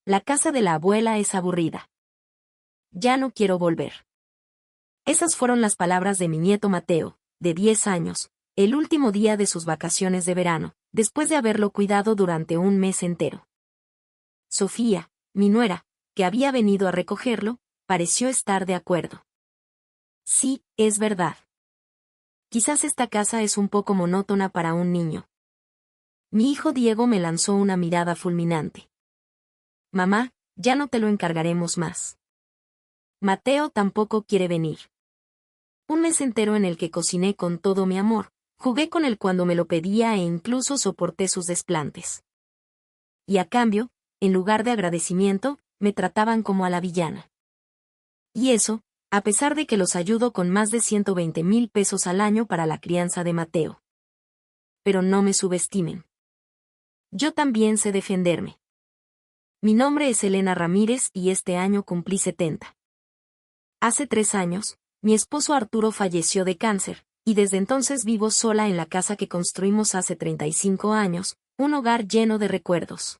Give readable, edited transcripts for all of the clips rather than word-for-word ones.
La casa de la abuela es aburrida. Ya no quiero volver. Esas fueron las palabras de mi nieto Mateo, de 10 años, el último día de sus vacaciones de verano, después de haberlo cuidado durante un mes entero. Sofía, mi nuera, que había venido a recogerlo, pareció estar de acuerdo. Sí, es verdad. Quizás esta casa es un poco monótona para un niño. Mi hijo Diego me lanzó una mirada fulminante. Mamá, ya no te lo encargaremos más. Mateo tampoco quiere venir. Un mes entero en el que cociné con todo mi amor, jugué con él cuando me lo pedía e incluso soporté sus desplantes. Y a cambio, en lugar de agradecimiento, me trataban como a la villana. Y eso, a pesar de que los ayudo con más de 120,000 pesos al año para la crianza de Mateo. Pero no me subestimen. Yo también sé defenderme. Mi nombre es Elena Ramírez y este año cumplí 70. Hace 3 años, mi esposo Arturo falleció de cáncer, y desde entonces vivo sola en la casa que construimos hace 35 años, un hogar lleno de recuerdos.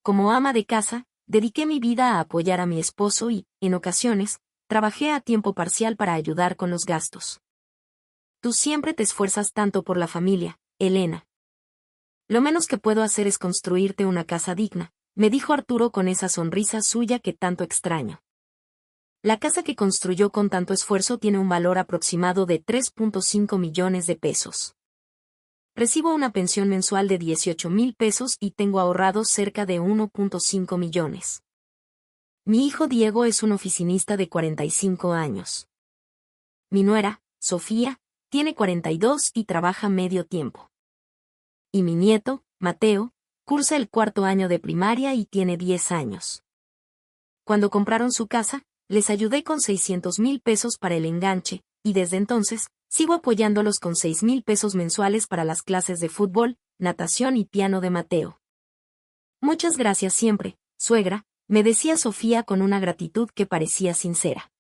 Como ama de casa, dediqué mi vida a apoyar a mi esposo y, en ocasiones, trabajé a tiempo parcial para ayudar con los gastos. Tú siempre te esfuerzas tanto por la familia, Elena. Lo menos que puedo hacer es construirte una casa digna, me dijo Arturo con esa sonrisa suya que tanto extraño. La casa que construyó con tanto esfuerzo tiene un valor aproximado de 3.5 millones de pesos. Recibo una pensión mensual de 18,000 pesos y tengo ahorrados cerca de 1.5 millones. Mi hijo Diego es un oficinista de 45 años. Mi nuera, Sofía, tiene 42 y trabaja medio tiempo. Y mi nieto, Mateo, cursa el 4º año de primaria y tiene 10 años. Cuando compraron su casa, les ayudé con 600,000 pesos para el enganche, y desde entonces, sigo apoyándolos con 6,000 pesos mensuales para las clases de fútbol, natación y piano de Mateo. Muchas gracias siempre, suegra, me decía Sofía con una gratitud que parecía sincera.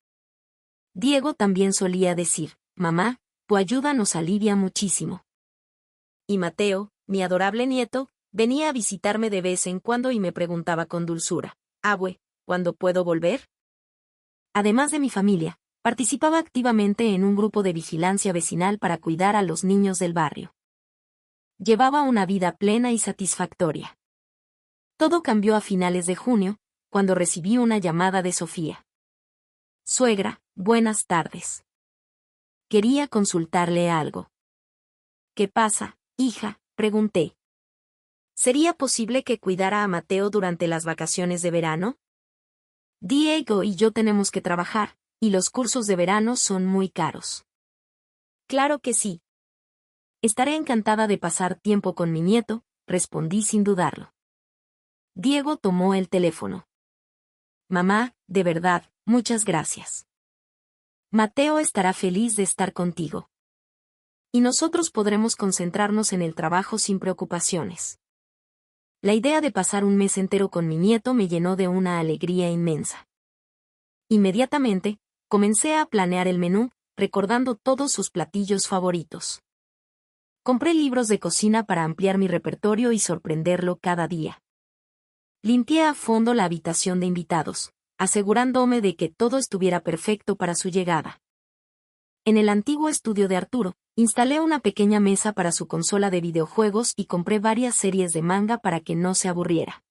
Diego también solía decir, mamá, tu ayuda nos alivia muchísimo. Y Mateo, mi adorable nieto, venía a visitarme de vez en cuando y me preguntaba con dulzura, abue, ¿cuándo puedo volver? Además de mi familia, participaba activamente en un grupo de vigilancia vecinal para cuidar a los niños del barrio. Llevaba una vida plena y satisfactoria. Todo cambió a finales de junio, cuando recibí una llamada de Sofía. Suegra, buenas tardes. Quería consultarle algo. ¿Qué pasa, hija?, pregunté. ¿Sería posible que cuidara a Mateo durante las vacaciones de verano? Diego y yo tenemos que trabajar, y los cursos de verano son muy caros. Claro que sí. Estaré encantada de pasar tiempo con mi nieto, respondí sin dudarlo. Diego tomó el teléfono. Mamá, de verdad, muchas gracias. Mateo estará feliz de estar contigo. Y nosotros podremos concentrarnos en el trabajo sin preocupaciones. La idea de pasar un mes entero con mi nieto me llenó de una alegría inmensa. Inmediatamente, comencé a planear el menú, recordando todos sus platillos favoritos. Compré libros de cocina para ampliar mi repertorio y sorprenderlo cada día. Limpié a fondo la habitación de invitados, asegurándome de que todo estuviera perfecto para su llegada. En el antiguo estudio de Arturo, instalé una pequeña mesa para su consola de videojuegos y compré varias series de manga para que no se aburriera.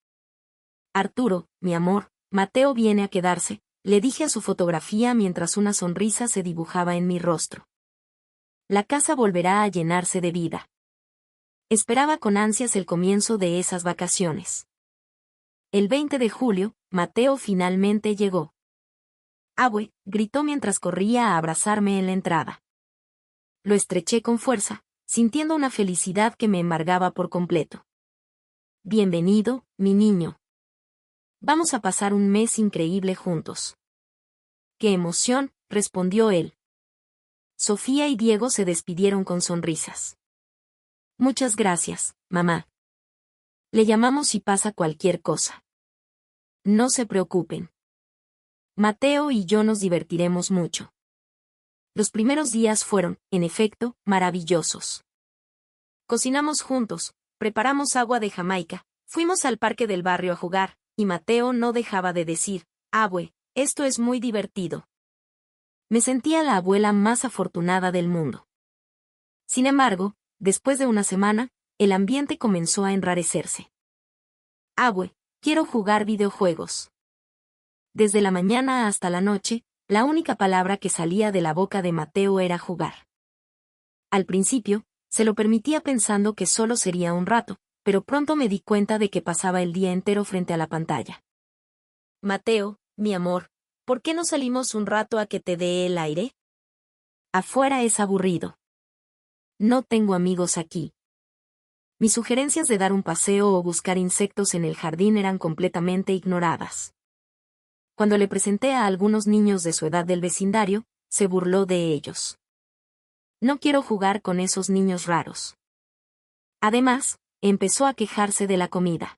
Arturo, mi amor, Mateo viene a quedarse, le dije a su fotografía mientras una sonrisa se dibujaba en mi rostro. La casa volverá a llenarse de vida. Esperaba con ansias el comienzo de esas vacaciones. El 20 de julio, Mateo finalmente llegó. Abue, gritó mientras corría a abrazarme en la entrada. Lo estreché con fuerza, sintiendo una felicidad que me embargaba por completo. Bienvenido, mi niño. Vamos a pasar un mes increíble juntos. ¡Qué emoción!, respondió él. Sofía y Diego se despidieron con sonrisas. Muchas gracias, mamá. Le llamamos si pasa cualquier cosa. No se preocupen. Mateo y yo nos divertiremos mucho. Los primeros días fueron, en efecto, maravillosos. Cocinamos juntos, preparamos agua de Jamaica, fuimos al parque del barrio a jugar, y Mateo no dejaba de decir, «Abue, esto es muy divertido». Me sentía la abuela más afortunada del mundo. Sin embargo, después de una semana, el ambiente comenzó a enrarecerse. «Abue, quiero jugar videojuegos». Desde la mañana hasta la noche, la única palabra que salía de la boca de Mateo era jugar. Al principio, se lo permitía pensando que solo sería un rato, pero pronto me di cuenta de que pasaba el día entero frente a la pantalla. «Mateo, mi amor, ¿por qué no salimos un rato a que te dé el aire? Afuera es aburrido. No tengo amigos aquí». Mis sugerencias de dar un paseo o buscar insectos en el jardín eran completamente ignoradas. Cuando le presenté a algunos niños de su edad del vecindario, se burló de ellos. «No quiero jugar con esos niños raros». Además, empezó a quejarse de la comida.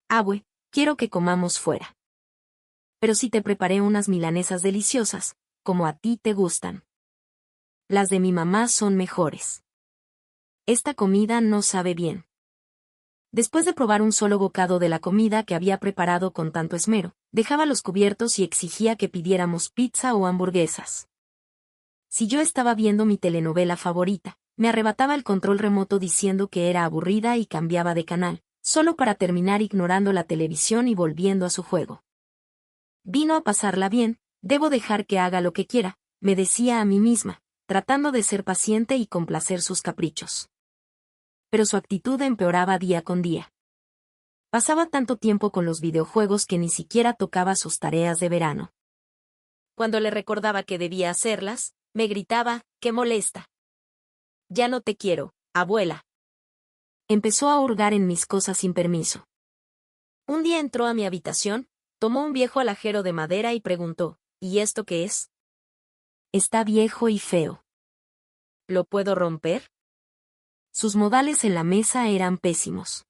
«Abue, quiero que comamos fuera. Pero si te preparé unas milanesas deliciosas, como a ti te gustan. Las de mi mamá son mejores. Esta comida no sabe bien». Después de probar un solo bocado de la comida que había preparado con tanto esmero, dejaba los cubiertos y exigía que pidiéramos pizza o hamburguesas. Si yo estaba viendo mi telenovela favorita, me arrebataba el control remoto diciendo que era aburrida y cambiaba de canal, solo para terminar ignorando la televisión y volviendo a su juego. «Vino a pasarla bien, debo dejar que haga lo que quiera», me decía a mí misma, tratando de ser paciente y complacer sus caprichos. Pero su actitud empeoraba día con día. Pasaba tanto tiempo con los videojuegos que ni siquiera tocaba sus tareas de verano. Cuando le recordaba que debía hacerlas, me gritaba, «¡Qué molesta! Ya no te quiero, abuela». Empezó a hurgar en mis cosas sin permiso. Un día entró a mi habitación, tomó un viejo alajero de madera y preguntó, «¿Y esto qué es?» «Está viejo y feo». «¿Lo puedo romper?» Sus modales en la mesa eran pésimos.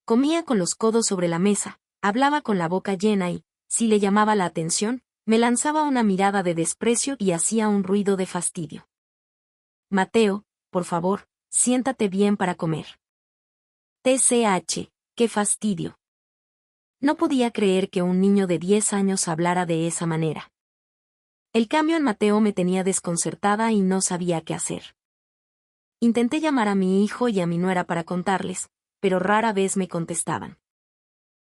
Comía con los codos sobre la mesa, hablaba con la boca llena y, si le llamaba la atención, me lanzaba una mirada de desprecio y hacía un ruido de fastidio. «Mateo, por favor, siéntate bien para comer». TCH, qué fastidio. No podía creer que un niño de 10 años hablara de esa manera. El cambio en Mateo me tenía desconcertada y no sabía qué hacer. Intenté llamar a mi hijo y a mi nuera para contarles, pero rara vez me contestaban.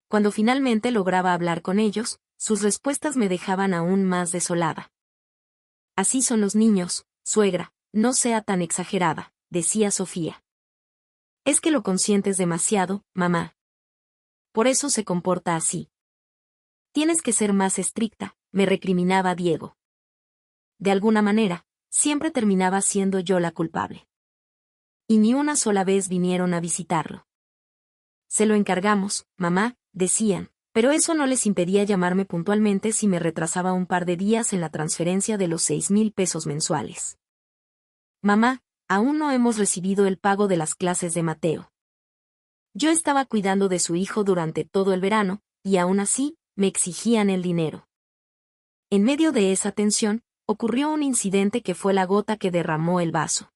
Cuando finalmente lograba hablar con ellos, sus respuestas me dejaban aún más desolada. «Así son los niños, suegra, no sea tan exagerada», decía Sofía. «Es que lo consientes demasiado, mamá. Por eso se comporta así. Tienes que ser más estricta», me recriminaba Diego. De alguna manera, siempre terminaba siendo yo la culpable. Y ni una sola vez vinieron a visitarlo. «Se lo encargamos, mamá», decían, pero eso no les impedía llamarme puntualmente si me retrasaba un par de días en la transferencia de los 6,000 pesos mensuales. «Mamá, aún no hemos recibido el pago de las clases de Mateo». Yo estaba cuidando de su hijo durante todo el verano, y aún así, me exigían el dinero. En medio de esa tensión, ocurrió un incidente que fue la gota que derramó el vaso.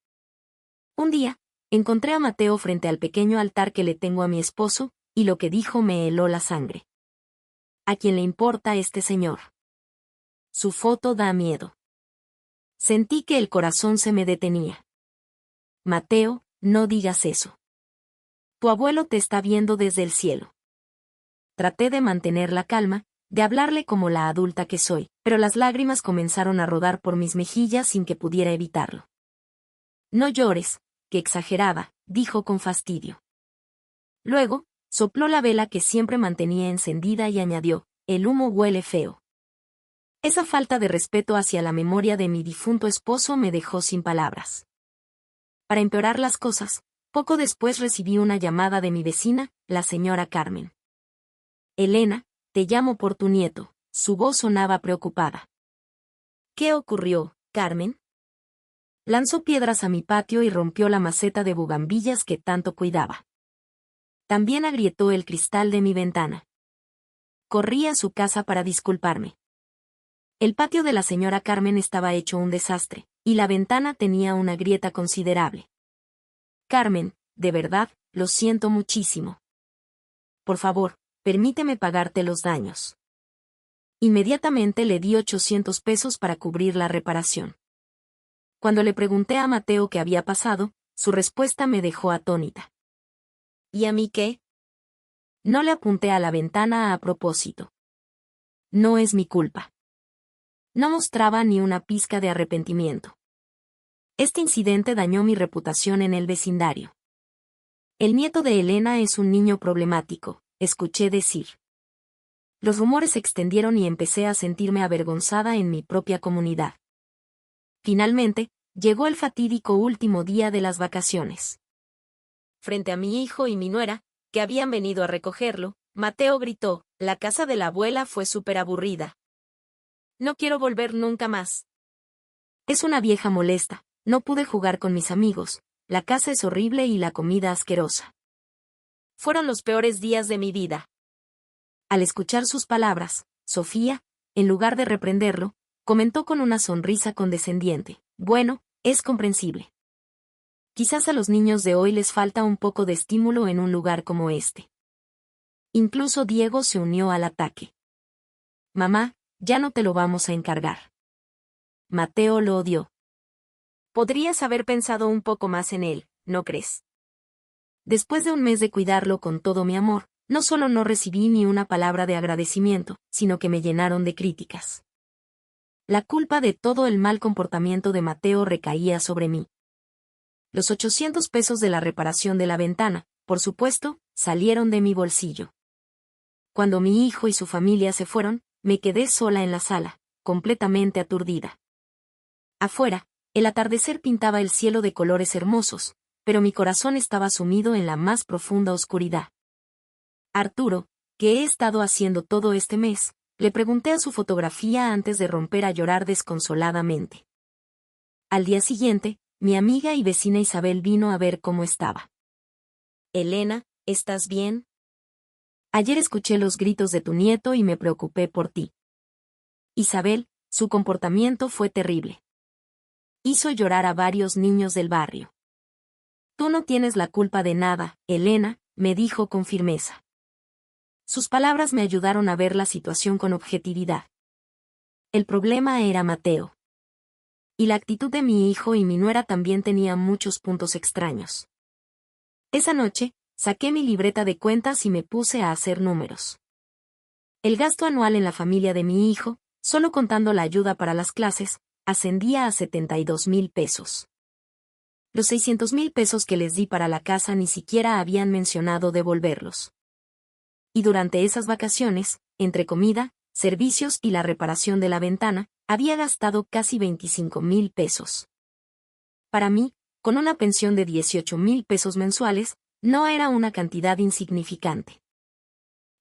Un día, encontré a Mateo frente al pequeño altar que le tengo a mi esposo, y lo que dijo me heló la sangre. ¿A quién le importa este señor? Su foto da miedo. Sentí que el corazón se me detenía. «Mateo, no digas eso. Tu abuelo te está viendo desde el cielo». Traté de mantener la calma, de hablarle como la adulta que soy, pero las lágrimas comenzaron a rodar por mis mejillas sin que pudiera evitarlo. «No llores, que exagerada», dijo con fastidio. Luego, sopló la vela que siempre mantenía encendida y añadió, «El humo huele feo». Esa falta de respeto hacia la memoria de mi difunto esposo me dejó sin palabras. Para empeorar las cosas, poco después recibí una llamada de mi vecina, la señora Carmen. «Elena, te llamo por tu nieto», su voz sonaba preocupada. «¿Qué ocurrió, Carmen?» Lanzó piedras a mi patio y rompió la maceta de bugambillas que tanto cuidaba. También agrietó el cristal de mi ventana. Corrí a su casa para disculparme. El patio de la señora Carmen estaba hecho un desastre, y la ventana tenía una grieta considerable. «Carmen, de verdad, lo siento muchísimo. Por favor, permíteme pagarte los daños. Inmediatamente le di 800 pesos para cubrir la reparación. Cuando le pregunté a Mateo qué había pasado, su respuesta me dejó atónita. ¿Y a mí qué? No le apunté a la ventana a propósito. No es mi culpa. No mostraba ni una pizca de arrepentimiento. Este incidente dañó mi reputación en el vecindario. El nieto de Elena es un niño problemático, escuché decir. Los rumores se extendieron y empecé a sentirme avergonzada en mi propia comunidad. Finalmente, llegó el fatídico último día de las vacaciones. Frente a mi hijo y mi nuera, que habían venido a recogerlo, Mateo gritó: «La casa de la abuela fue súper aburrida. No quiero volver nunca más. Es una vieja molesta, no pude jugar con mis amigos, la casa es horrible y la comida asquerosa. Fueron los peores días de mi vida». Al escuchar sus palabras, Sofía, en lugar de reprenderlo, comentó con una sonrisa condescendiente: «Bueno, es comprensible. Quizás a los niños de hoy les falta un poco de estímulo en un lugar como este». Incluso Diego se unió al ataque. «Mamá, ya no te lo vamos a encargar». Mateo lo odió. «Podrías haber pensado un poco más en él, ¿no crees?». Después de un mes de cuidarlo con todo mi amor, no solo no recibí ni una palabra de agradecimiento, sino que me llenaron de críticas. La culpa de todo el mal comportamiento de Mateo recaía sobre mí. Los 800 pesos de la reparación de la ventana, por supuesto, salieron de mi bolsillo. Cuando mi hijo y su familia se fueron, me quedé sola en la sala, completamente aturdida. Afuera, el atardecer pintaba el cielo de colores hermosos, pero mi corazón estaba sumido en la más profunda oscuridad. «Arturo, ¿qué he estado haciendo todo este mes?», le pregunté a su fotografía antes de romper a llorar desconsoladamente. Al día siguiente, mi amiga y vecina Isabel vino a ver cómo estaba. «Elena, ¿estás bien? Ayer escuché los gritos de tu nieto y me preocupé por ti». Isabel, su comportamiento fue terrible. Hizo llorar a varios niños del barrio. «Tú no tienes la culpa de nada, Elena», me dijo con firmeza. Sus palabras me ayudaron a ver la situación con objetividad. El problema era Mateo. Y la actitud de mi hijo y mi nuera también tenía muchos puntos extraños. Esa noche, saqué mi libreta de cuentas y me puse a hacer números. El gasto anual en la familia de mi hijo, solo contando la ayuda para las clases, ascendía a 72,000 pesos. Los 600,000 pesos que les di para la casa ni siquiera habían mencionado devolverlos. Y durante esas vacaciones, entre comida, servicios y la reparación de la ventana, había gastado casi 25,000 pesos. Para mí, con una pensión de 18,000 pesos mensuales, no era una cantidad insignificante.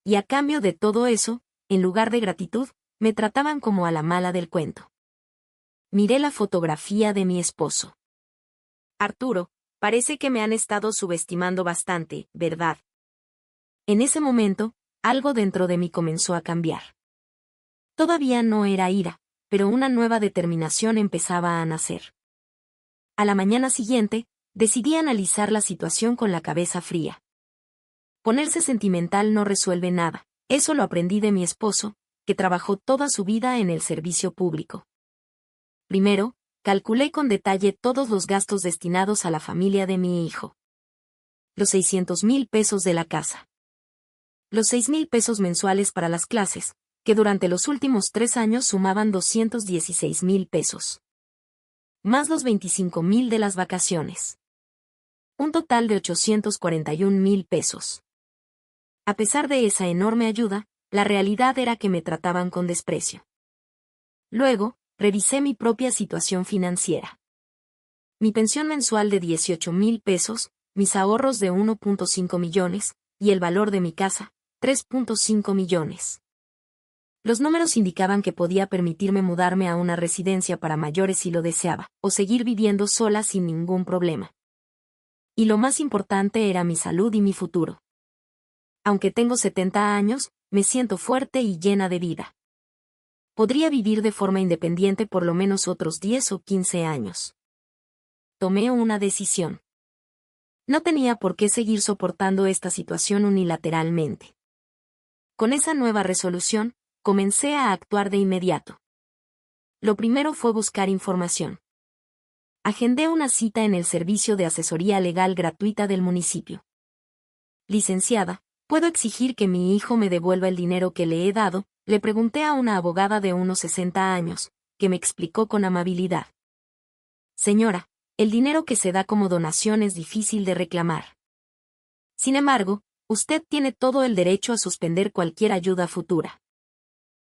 Y a cambio de todo eso, en lugar de gratitud, me trataban como a la mala del cuento. Miré la fotografía de mi esposo. «Arturo, parece que me han estado subestimando bastante, ¿verdad?». En ese momento, algo dentro de mí comenzó a cambiar. Todavía no era ira, pero una nueva determinación empezaba a nacer. A la mañana siguiente, decidí analizar la situación con la cabeza fría. Ponerse sentimental no resuelve nada, eso lo aprendí de mi esposo, que trabajó toda su vida en el servicio público. Primero, calculé con detalle todos los gastos destinados a la familia de mi hijo. Los 600,000 pesos de la casa. Los 6,000 pesos mensuales para las clases, que durante los últimos 3 años sumaban 216,000 pesos. Más los 25,000 de las vacaciones. Un total de 841,000 pesos. A pesar de esa enorme ayuda, la realidad era que me trataban con desprecio. Luego, revisé mi propia situación financiera. Mi pensión mensual de 18,000 pesos, mis ahorros de 1.5 millones, y el valor de mi casa, 3.5 millones. Los números indicaban que podía permitirme mudarme a una residencia para mayores si lo deseaba, o seguir viviendo sola sin ningún problema. Y lo más importante era mi salud y mi futuro. Aunque tengo 70 años, me siento fuerte y llena de vida. Podría vivir de forma independiente por lo menos otros 10 o 15 años. Tomé una decisión. No tenía por qué seguir soportando esta situación unilateralmente. Con esa nueva resolución, comencé a actuar de inmediato. Lo primero fue buscar información. Agendé una cita en el servicio de asesoría legal gratuita del municipio. Licenciada, ¿puedo exigir que mi hijo me devuelva el dinero que le he dado?, le pregunté a una abogada de unos 60 años, que me explicó con amabilidad. Señora, el dinero que se da como donación es difícil de reclamar. Sin embargo, usted tiene todo el derecho a suspender cualquier ayuda futura.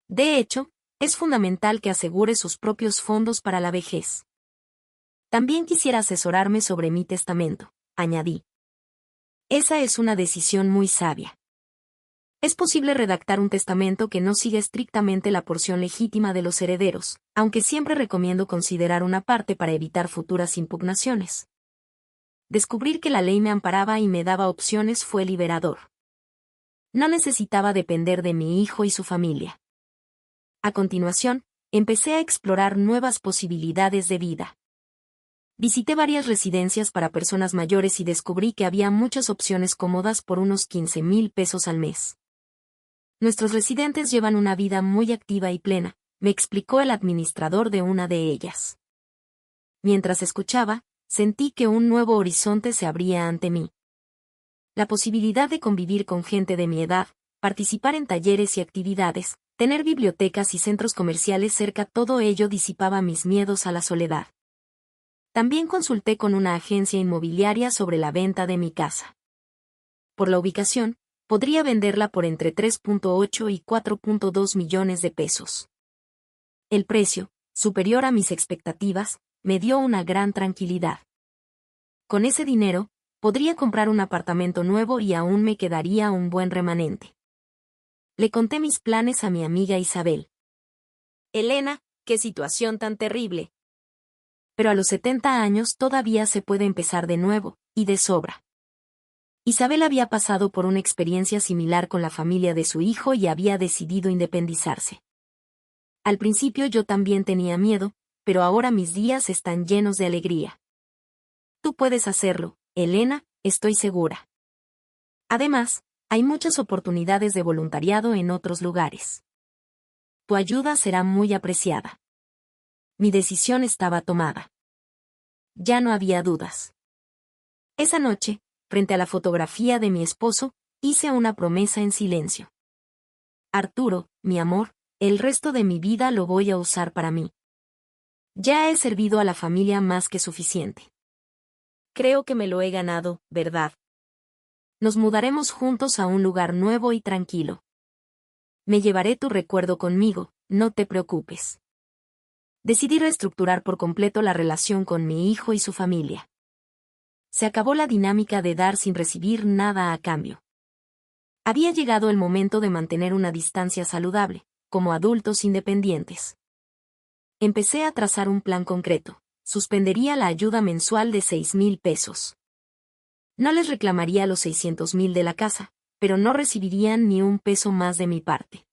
De hecho, es fundamental que asegure sus propios fondos para la vejez. También quisiera asesorarme sobre mi testamento, añadí. Esa es una decisión muy sabia. Es posible redactar un testamento que no siga estrictamente la porción legítima de los herederos, aunque siempre recomiendo considerar una parte para evitar futuras impugnaciones. Descubrir que la ley me amparaba y me daba opciones fue liberador. No necesitaba depender de mi hijo y su familia. A continuación, empecé a explorar nuevas posibilidades de vida. Visité varias residencias para personas mayores y descubrí que había muchas opciones cómodas por unos 15,000 pesos al mes. Nuestros residentes llevan una vida muy activa y plena, me explicó el administrador de una de ellas. Mientras escuchaba, sentí que un nuevo horizonte se abría ante mí. La posibilidad de convivir con gente de mi edad, participar en talleres y actividades, tener bibliotecas y centros comerciales cerca, todo ello disipaba mis miedos a la soledad. También consulté con una agencia inmobiliaria sobre la venta de mi casa. Por la ubicación, podría venderla por entre 3.8 y 4.2 millones de pesos. El precio, superior a mis expectativas, me dio una gran tranquilidad. Con ese dinero, podría comprar un apartamento nuevo y aún me quedaría un buen remanente. Le conté mis planes a mi amiga Isabel. Elena, qué situación tan terrible. Pero a los 70 años todavía se puede empezar de nuevo, y de sobra. Isabel había pasado por una experiencia similar con la familia de su hijo y había decidido independizarse. Al principio yo también tenía miedo, pero ahora mis días están llenos de alegría. Tú puedes hacerlo, Elena, estoy segura. Además, hay muchas oportunidades de voluntariado en otros lugares. Tu ayuda será muy apreciada. Mi decisión estaba tomada. Ya no había dudas. Esa noche, frente a la fotografía de mi esposo, hice una promesa en silencio. Arturo, mi amor, el resto de mi vida lo voy a usar para mí. Ya he servido a la familia más que suficiente. Creo que me lo he ganado, ¿verdad? Nos mudaremos juntos a un lugar nuevo y tranquilo. Me llevaré tu recuerdo conmigo, no te preocupes. Decidí reestructurar por completo la relación con mi hijo y su familia. Se acabó la dinámica de dar sin recibir nada a cambio. Había llegado el momento de mantener una distancia saludable, como adultos independientes. Empecé a trazar un plan concreto. Suspendería la ayuda mensual de 6,000 pesos. No les reclamaría los 600,000 de la casa, pero no recibirían ni un peso más de mi parte.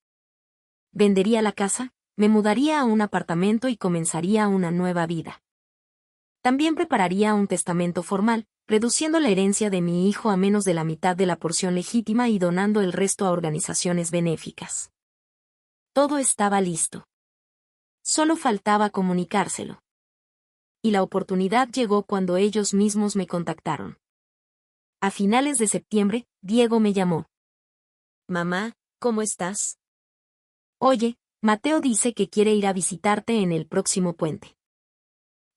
Vendería la casa, me mudaría a un apartamento y comenzaría una nueva vida. También prepararía un testamento formal, reduciendo la herencia de mi hijo a menos de la mitad de la porción legítima y donando el resto a organizaciones benéficas. Todo estaba listo. Solo faltaba comunicárselo. Y la oportunidad llegó cuando ellos mismos me contactaron. A finales de septiembre, Diego me llamó. Mamá, ¿cómo estás? Oye, Mateo dice que quiere ir a visitarte en el próximo puente.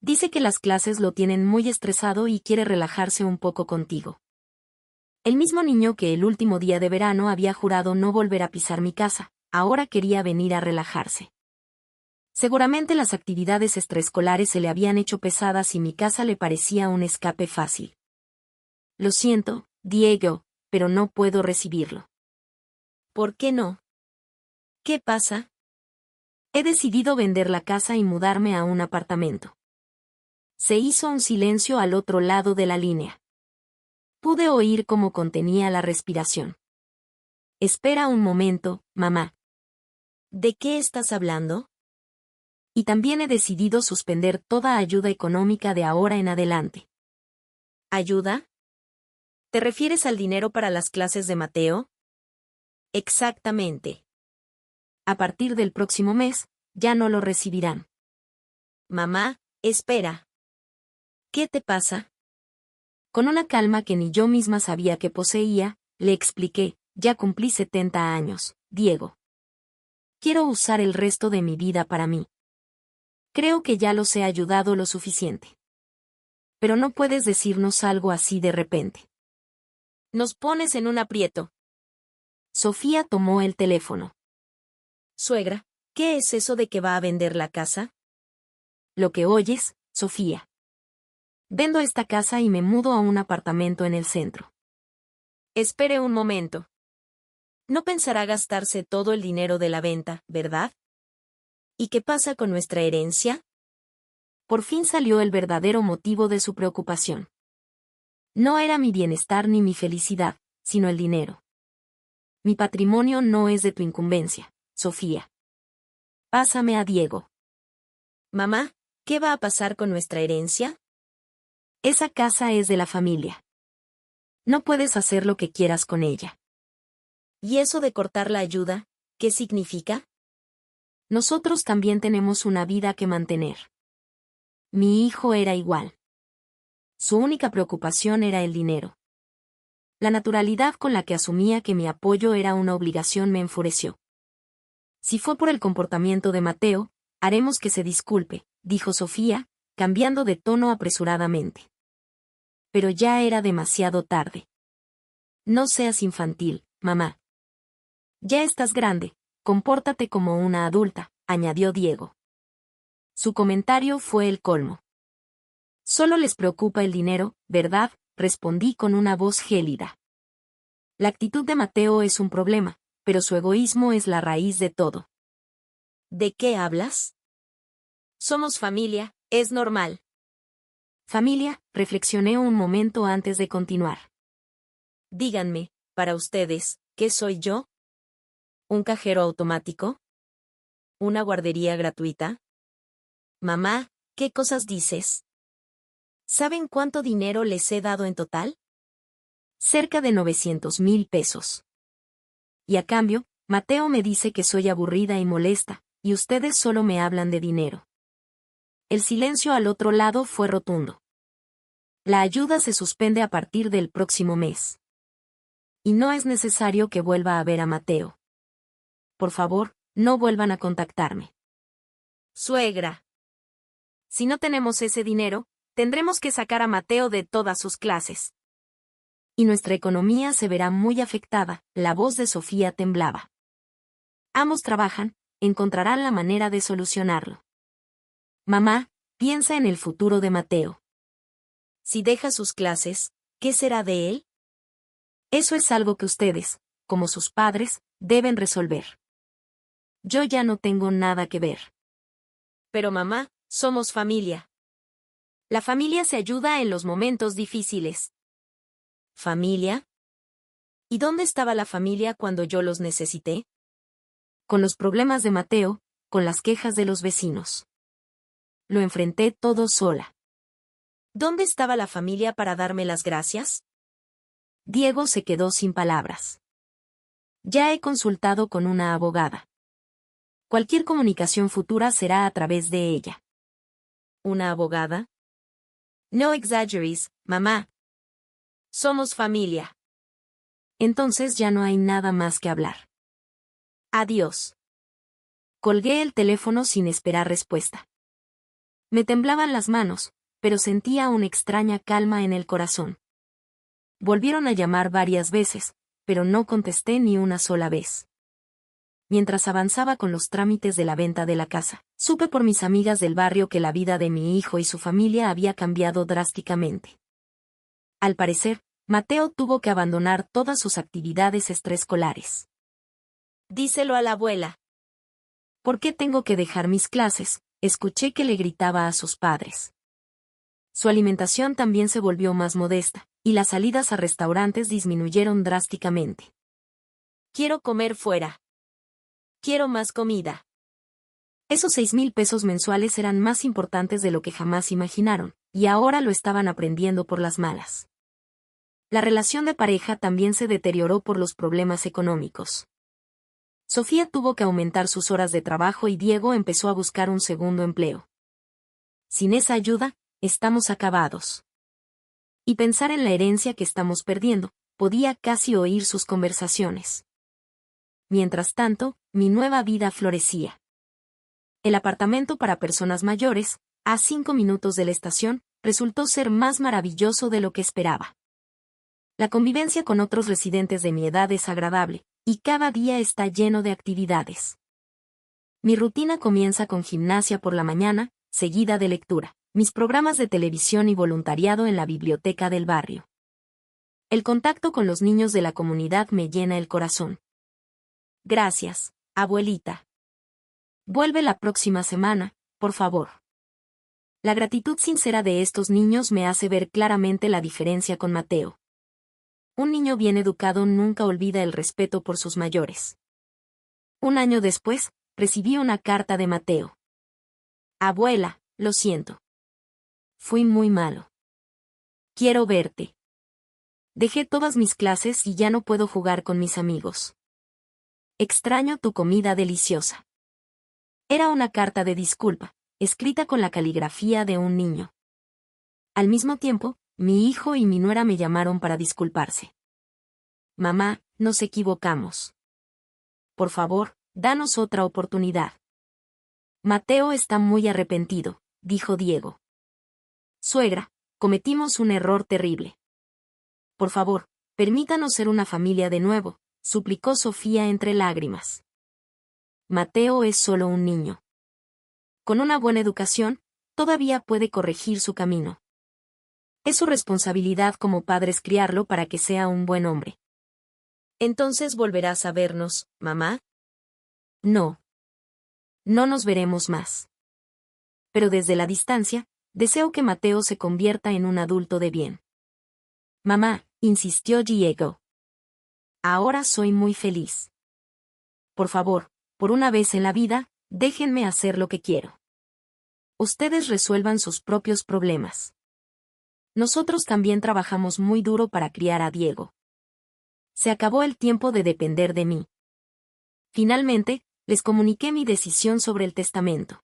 Dice que las clases lo tienen muy estresado y quiere relajarse un poco contigo. El mismo niño que el último día de verano había jurado no volver a pisar mi casa, ahora quería venir a relajarse. Seguramente las actividades extraescolares se le habían hecho pesadas y mi casa le parecía un escape fácil. Lo siento, Diego, pero no puedo recibirlo. ¿Por qué no? ¿Qué pasa? He decidido vender la casa y mudarme a un apartamento. Se hizo un silencio al otro lado de la línea. Pude oír cómo contenía la respiración. Espera un momento, mamá. ¿De qué estás hablando? Y también he decidido suspender toda ayuda económica de ahora en adelante. ¿Ayuda? ¿Te refieres al dinero para las clases de Mateo? Exactamente. A partir del próximo mes, ya no lo recibirán. Mamá, espera. ¿Qué te pasa? Con una calma que ni yo misma sabía que poseía, le expliqué, ya cumplí 70 años, Diego. Quiero usar el resto de mi vida para mí. Creo que ya los he ayudado lo suficiente. Pero no puedes decirnos algo así de repente. Nos pones en un aprieto. Sofía tomó el teléfono. Suegra, ¿qué es eso de que va a vender la casa? Lo que oyes, Sofía. Vendo esta casa y me mudo a un apartamento en el centro. Espere un momento. No pensará gastarse todo el dinero de la venta, ¿verdad? ¿Y qué pasa con nuestra herencia? Por fin salió el verdadero motivo de su preocupación. No era mi bienestar ni mi felicidad, sino el dinero. Mi patrimonio no es de tu incumbencia, Sofía. Pásame a Diego. Mamá, ¿qué va a pasar con nuestra herencia? Esa casa es de la familia. No puedes hacer lo que quieras con ella. ¿Y eso de cortar la ayuda, qué significa? Nosotros también tenemos una vida que mantener. Mi hijo era igual. Su única preocupación era el dinero. La naturalidad con la que asumía que mi apoyo era una obligación me enfureció. Si fue por el comportamiento de Mateo, haremos que se disculpe, dijo Sofía, cambiando de tono apresuradamente. Pero ya era demasiado tarde. No seas infantil, mamá. Ya estás grande, compórtate como una adulta, añadió Diego. Su comentario fue el colmo. Solo les preocupa el dinero, ¿verdad?, respondí con una voz gélida. La actitud de Mateo es un problema, pero su egoísmo es la raíz de todo. ¿De qué hablas? Somos familia, es normal. Familia, reflexioné un momento antes de continuar. Díganme, para ustedes, ¿qué soy yo? ¿Un cajero automático? ¿Una guardería gratuita? Mamá, ¿qué cosas dices? ¿Saben cuánto dinero les he dado en total? Cerca de 900,000 pesos. Y a cambio, Mateo me dice que soy aburrida y molesta, y ustedes solo me hablan de dinero. El silencio al otro lado fue rotundo. La ayuda se suspende a partir del próximo mes. Y no es necesario que vuelva a ver a Mateo. Por favor, no vuelvan a contactarme. Suegra. Si no tenemos ese dinero, tendremos que sacar a Mateo de todas sus clases. Y nuestra economía se verá muy afectada, la voz de Sofía temblaba. Ambos trabajan, encontrarán la manera de solucionarlo. Mamá, piensa en el futuro de Mateo. Si deja sus clases, ¿qué será de él? Eso es algo que ustedes, como sus padres, deben resolver. Yo ya no tengo nada que ver. Pero mamá, somos familia. La familia se ayuda en los momentos difíciles. ¿Familia? ¿Y dónde estaba la familia cuando yo los necesité? Con los problemas de Mateo, con las quejas de los vecinos. Lo enfrenté todo sola. ¿Dónde estaba la familia para darme las gracias? Diego se quedó sin palabras. Ya he consultado con una abogada. Cualquier comunicación futura será a través de ella. ¿Una abogada? No exaggeres, mamá. Somos familia. Entonces ya no hay nada más que hablar. Adiós. Colgué el teléfono sin esperar respuesta. Me temblaban las manos, pero sentía una extraña calma en el corazón. Volvieron a llamar varias veces, pero no contesté ni una sola vez. Mientras avanzaba con los trámites de la venta de la casa, supe por mis amigas del barrio que la vida de mi hijo y su familia había cambiado drásticamente. Al parecer, Mateo tuvo que abandonar todas sus actividades extraescolares. Díselo a la abuela. ¿Por qué tengo que dejar mis clases?, escuché que le gritaba a sus padres. Su alimentación también se volvió más modesta, y las salidas a restaurantes disminuyeron drásticamente. Quiero comer fuera. Quiero más comida. Esos 6,000 pesos mensuales eran más importantes de lo que jamás imaginaron, y ahora lo estaban aprendiendo por las malas. La relación de pareja también se deterioró por los problemas económicos. Sofía tuvo que aumentar sus horas de trabajo y Diego empezó a buscar un segundo empleo. Sin esa ayuda, estamos acabados. Y pensar en la herencia que estamos perdiendo, podía casi oír sus conversaciones. Mientras tanto, mi nueva vida florecía. El apartamento para personas mayores, a 5 minutos de la estación, resultó ser más maravilloso de lo que esperaba. La convivencia con otros residentes de mi edad es agradable, y cada día está lleno de actividades. Mi rutina comienza con gimnasia por la mañana, seguida de lectura, mis programas de televisión y voluntariado en la biblioteca del barrio. El contacto con los niños de la comunidad me llena el corazón. Gracias, abuelita. Vuelve la próxima semana, por favor. La gratitud sincera de estos niños me hace ver claramente la diferencia con Mateo. Un niño bien educado nunca olvida el respeto por sus mayores. Un año después, recibí una carta de Mateo. Abuela, lo siento. Fui muy malo. Quiero verte. Dejé todas mis clases y ya no puedo jugar con mis amigos. Extraño tu comida deliciosa. Era una carta de disculpa, escrita con la caligrafía de un niño. Al mismo tiempo, mi hijo y mi nuera me llamaron para disculparse. Mamá, nos equivocamos. Por favor, danos otra oportunidad. Mateo está muy arrepentido, dijo Diego. Suegra, cometimos un error terrible. Por favor, permítanos ser una familia de nuevo, suplicó Sofía entre lágrimas. Mateo es solo un niño. Con una buena educación, todavía puede corregir su camino. Es su responsabilidad como padres criarlo para que sea un buen hombre. ¿Entonces volverás a vernos, mamá? No. No nos veremos más. Pero desde la distancia, deseo que Mateo se convierta en un adulto de bien. Mamá, insistió Diego. Ahora soy muy feliz. Por favor, por una vez en la vida, déjenme hacer lo que quiero. Ustedes resuelvan sus propios problemas. Nosotros también trabajamos muy duro para criar a Diego. Se acabó el tiempo de depender de mí. Finalmente, les comuniqué mi decisión sobre el testamento.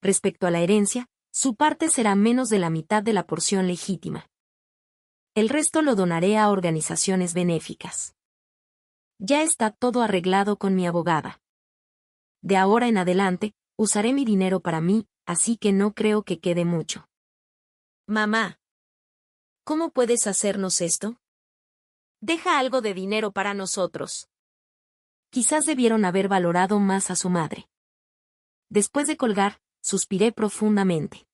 Respecto a la herencia, su parte será menos de la mitad de la porción legítima. El resto lo donaré a organizaciones benéficas. Ya está todo arreglado con mi abogada. De ahora en adelante, usaré mi dinero para mí, así que no creo que quede mucho. Mamá, ¿cómo puedes hacernos esto? Deja algo de dinero para nosotros. Quizás debieron haber valorado más a su madre. Después de colgar, suspiré profundamente.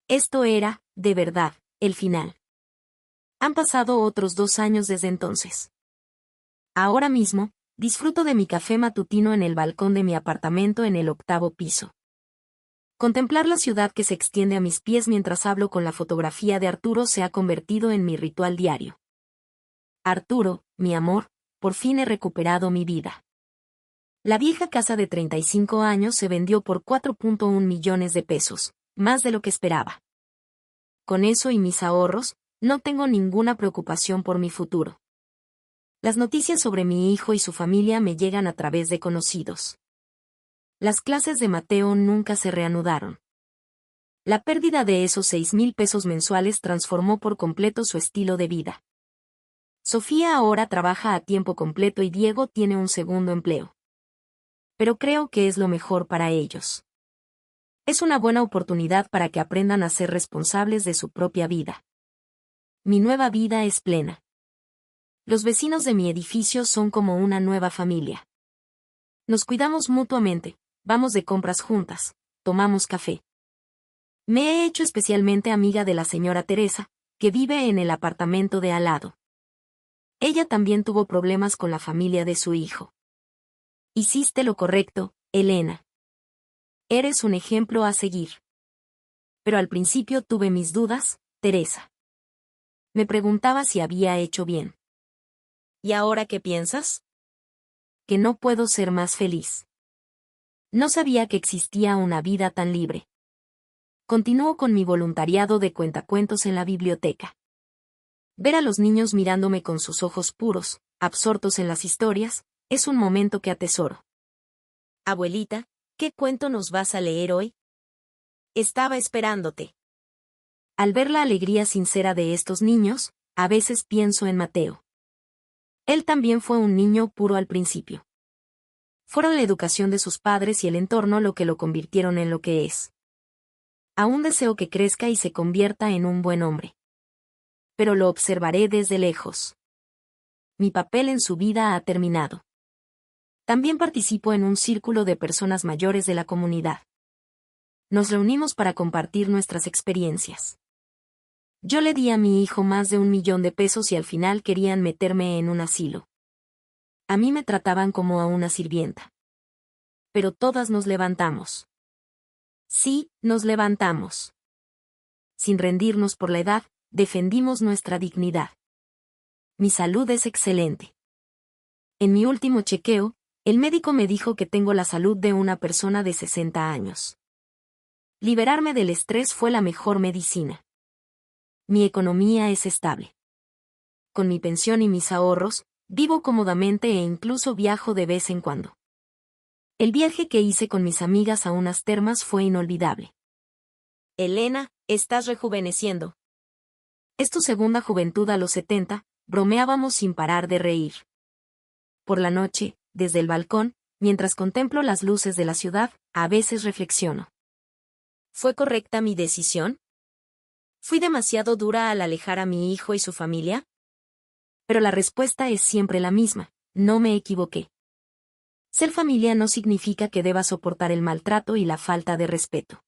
Esto era, de verdad, el final. Han pasado otros 2 años desde entonces. Ahora mismo, disfruto de mi café matutino en el balcón de mi apartamento en el 8º piso. Contemplar la ciudad que se extiende a mis pies mientras hablo con la fotografía de Arturo se ha convertido en mi ritual diario. Arturo, mi amor, por fin he recuperado mi vida. La vieja casa de 35 años se vendió por 4.1 millones de pesos, más de lo que esperaba. Con eso y mis ahorros, no tengo ninguna preocupación por mi futuro. Las noticias sobre mi hijo y su familia me llegan a través de conocidos. Las clases de Mateo nunca se reanudaron. La pérdida de esos 6,000 pesos mensuales transformó por completo su estilo de vida. Sofía ahora trabaja a tiempo completo y Diego tiene un segundo empleo. Pero creo que es lo mejor para ellos. Es una buena oportunidad para que aprendan a ser responsables de su propia vida. Mi nueva vida es plena. Los vecinos de mi edificio son como una nueva familia. Nos cuidamos mutuamente, vamos de compras juntas, tomamos café. Me he hecho especialmente amiga de la señora Teresa, que vive en el apartamento de al lado. Ella también tuvo problemas con la familia de su hijo. Hiciste lo correcto, Elena. Eres un ejemplo a seguir. Pero al principio tuve mis dudas, Teresa. Me preguntaba si había hecho bien. ¿Y ahora qué piensas? Que no puedo ser más feliz. No sabía que existía una vida tan libre. Continúo con mi voluntariado de cuentacuentos en la biblioteca. Ver a los niños mirándome con sus ojos puros, absortos en las historias, Es un momento que atesoro. Abuelita, ¿qué cuento nos vas a leer hoy? Estaba esperándote. Al ver la alegría sincera de estos niños, a veces pienso en Mateo. Él también fue un niño puro al principio. Fueron la educación de sus padres y el entorno lo que lo convirtieron en lo que es. Aún deseo que crezca y se convierta en un buen hombre. Pero lo observaré desde lejos. Mi papel en su vida ha terminado. También participo en un círculo de personas mayores de la comunidad. Nos reunimos para compartir nuestras experiencias. Yo le di a mi hijo más de 1.000.000 de pesos y al final querían meterme en un asilo. A mí me trataban como a una sirvienta. Pero todas nos levantamos. Sí, nos levantamos. Sin rendirnos por la edad, defendimos nuestra dignidad. Mi salud es excelente. En mi último chequeo, el médico me dijo que tengo la salud de una persona de 60 años. Liberarme del estrés fue la mejor medicina. Mi economía es estable. Con mi pensión y mis ahorros, vivo cómodamente e incluso viajo de vez en cuando. El viaje que hice con mis amigas a unas termas fue inolvidable. Elena, estás rejuveneciendo. Es tu segunda juventud a los 70, bromeábamos sin parar de reír. Por la noche, desde el balcón, mientras contemplo las luces de la ciudad, a veces reflexiono. ¿Fue correcta mi decisión? ¿Fui demasiado dura al alejar a mi hijo y su familia? Pero la respuesta es siempre la misma, no me equivoqué. Ser familia no significa que deba soportar el maltrato y la falta de respeto.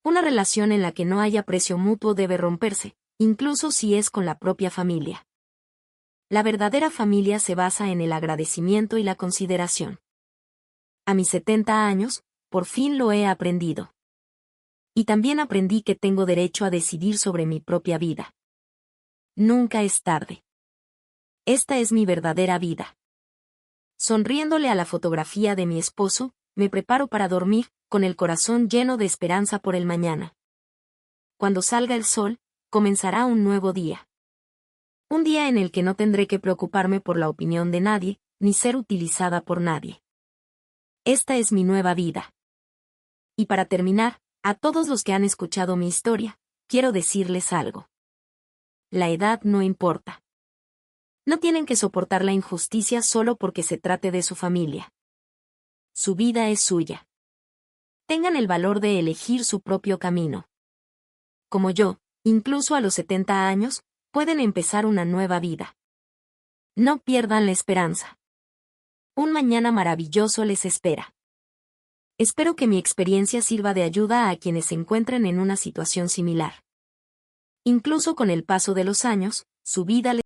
Una relación en la que no haya aprecio mutuo debe romperse, incluso si es con la propia familia. La verdadera familia se basa en el agradecimiento y la consideración. A mis 70 años, por fin lo he aprendido. Y también aprendí que tengo derecho a decidir sobre mi propia vida. Nunca es tarde. Esta es mi verdadera vida. Sonriéndole a la fotografía de mi esposo, me preparo para dormir, con el corazón lleno de esperanza por el mañana. Cuando salga el sol, comenzará un nuevo día. Un día en el que no tendré que preocuparme por la opinión de nadie, ni ser utilizada por nadie. Esta es mi nueva vida. Y para terminar, a todos los que han escuchado mi historia, quiero decirles algo. La edad no importa. No tienen que soportar la injusticia solo porque se trate de su familia. Su vida es suya. Tengan el valor de elegir su propio camino. Como yo, incluso a los 70 años, pueden empezar una nueva vida. No pierdan la esperanza. Un mañana maravilloso les espera. Espero que mi experiencia sirva de ayuda a quienes se encuentren en una situación similar. Incluso con el paso de los años, su vida les